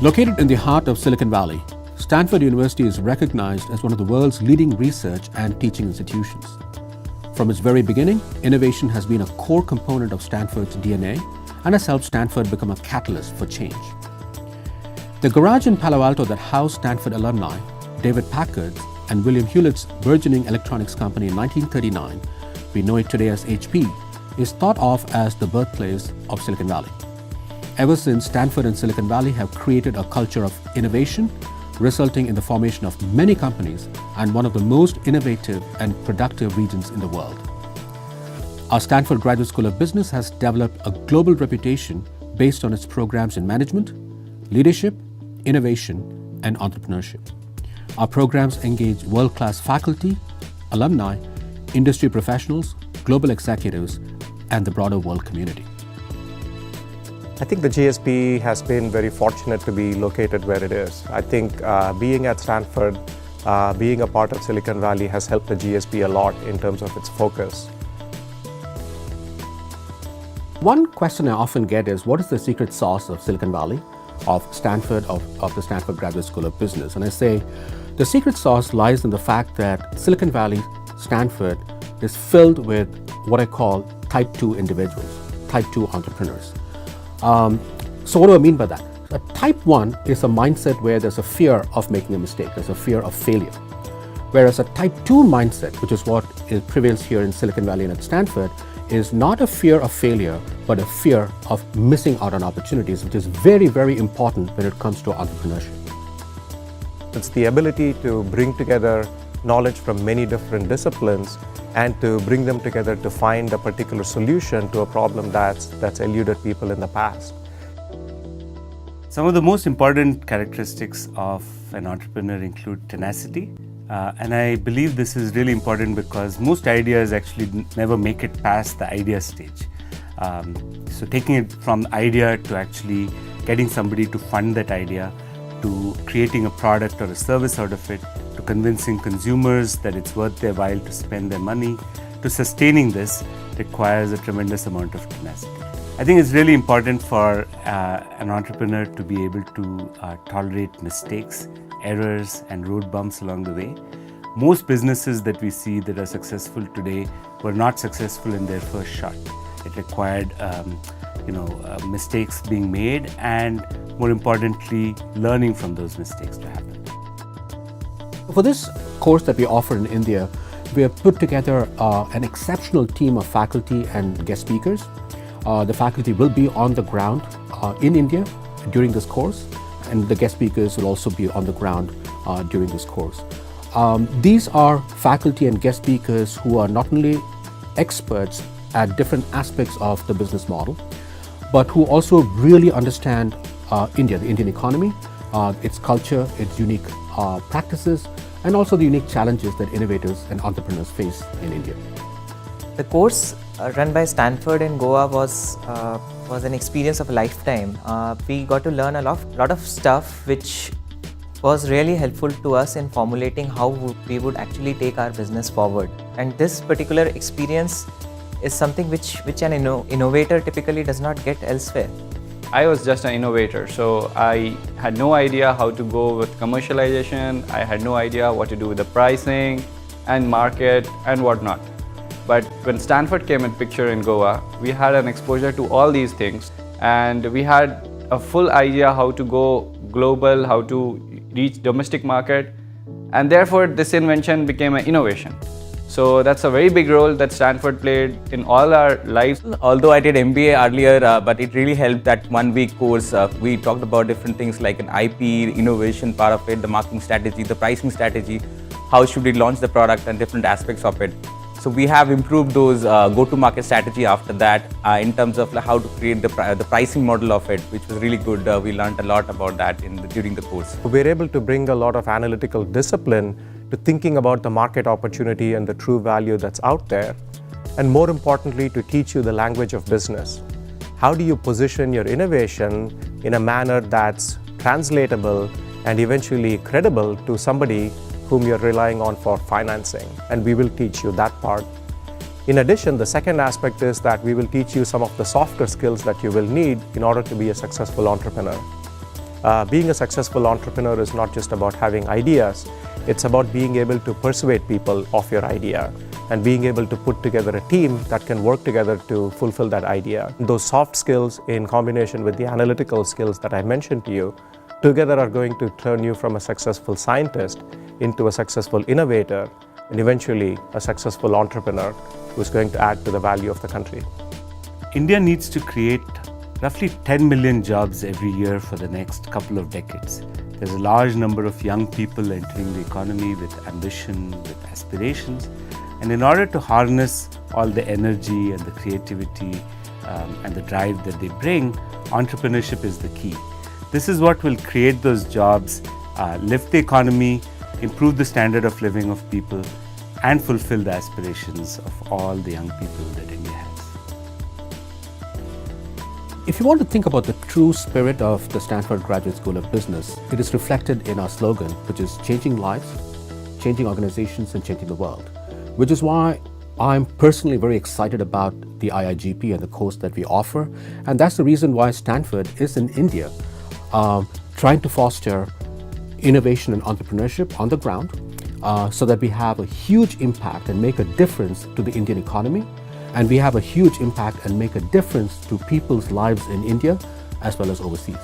Located in the heart of Silicon Valley, Stanford University is recognized as one of the world's leading research and teaching institutions. From its very beginning, innovation has been a core component of Stanford's DNA and has helped Stanford become a catalyst for change. The garage in Palo Alto that housed Stanford alumni, David Packard and William Hewlett's burgeoning electronics company in 1939, we know it today as HP, is thought of as the birthplace of Silicon Valley. Ever since, Stanford and Silicon Valley have created a culture of innovation, resulting in the formation of many companies and one of the most innovative and productive regions in the world. Our Stanford Graduate School of Business has developed a global reputation based on its programs in management, leadership, innovation, and entrepreneurship. Our programs engage world-class faculty, alumni, industry professionals, global executives, and the broader world community. I think the GSB has been very fortunate to be located where it is. I think being at Stanford, being a part of Silicon Valley has helped the GSB a lot in terms of its focus. One question I often get is, what is the secret sauce of Silicon Valley, of Stanford, of the Stanford Graduate School of Business? And I say, the secret sauce lies in the fact that Silicon Valley, Stanford, is filled with what I call type 2 individuals, type 2 entrepreneurs. So what do I mean by that? A type 1 is a mindset where there's a fear of making a mistake, there's a fear of failure. Whereas a type 2 mindset, which is what prevails here in Silicon Valley and at Stanford, is not a fear of failure, but a fear of missing out on opportunities, which is very, very important when it comes to entrepreneurship. It's the ability to bring together knowledge from many different disciplines and to bring them together to find a particular solution to a problem that's eluded people in the past. Some of the most important characteristics of an entrepreneur include tenacity. And I believe this is really important because most ideas actually never make it past the idea stage. So taking it from the idea to actually getting somebody to fund that idea, to creating a product or a service out of it, to convincing consumers that it's worth their while to spend their money, to sustaining this requires a tremendous amount of tenacity. I think it's really important for an entrepreneur to be able to tolerate mistakes, errors, and road bumps along the way. Most businesses that we see that are successful today were not successful in their first shot. It required mistakes being made and, more importantly, learning from those mistakes to happen. For this course that we offer in India, we have put together an exceptional team of faculty and guest speakers. The faculty will be on the ground in India during this course, and the guest speakers will also be on the ground during this course. These are faculty and guest speakers who are not only experts at different aspects of the business model, but who also really understand India, the Indian economy, its culture, its unique practices, and also the unique challenges that innovators and entrepreneurs face in India. The course run by Stanford in Goa was an experience of a lifetime. We got to learn a lot of stuff which was really helpful to us in formulating how we would actually take our business forward. And this particular experience is something which an innovator typically does not get elsewhere. I was just an innovator, so I had no idea how to go with commercialization. I had no idea what to do with the pricing and market and whatnot. But when Stanford came in picture in Goa, we had an exposure to all these things, and we had a full idea how to go global, how to reach domestic market, and therefore this invention became an innovation. So that's a very big role that Stanford played in all our lives. Although I did MBA earlier, but it really helped that 1 week course. We talked about different things like an IP, innovation part of it, the marketing strategy, the pricing strategy, how should we launch the product and different aspects of it. So we have improved those go-to-market strategy after that in terms of how to create the pricing model of it, which was really good. We learned a lot about that during the course. We're able to bring a lot of analytical discipline to thinking about the market opportunity and the true value that's out there, and more importantly, to teach you the language of business. How do you position your innovation in a manner that's translatable and eventually credible to somebody whom you're relying on for financing? And we will teach you that part. In addition, the second aspect is that we will teach you some of the softer skills that you will need in order to be a successful entrepreneur. Being a successful entrepreneur is not just about having ideas, it's about being able to persuade people of your idea and being able to put together a team that can work together to fulfill that idea. Those soft skills in combination with the analytical skills that I mentioned to you together are going to turn you from a successful scientist into a successful innovator and eventually a successful entrepreneur who's going to add to the value of the country. India needs to create roughly 10 million jobs every year for the next couple of decades. There's a large number of young people entering the economy with ambition, with aspirations. And in order to harness all the energy and the creativity and the drive that they bring, entrepreneurship is the key. This is what will create those jobs, lift the economy, improve the standard of living of people, and fulfill the aspirations of all the young people that India has. If you want to think about the true spirit of the Stanford Graduate School of Business, it is reflected in our slogan, which is changing lives, changing organizations, and changing the world, which is why I'm personally very excited about the IIGP and the course that we offer. And that's the reason why Stanford is in India, trying to foster innovation and entrepreneurship on the ground so that we have a huge impact and make a difference to the Indian economy. And we have a huge impact and make a difference to people's lives in India as well as overseas.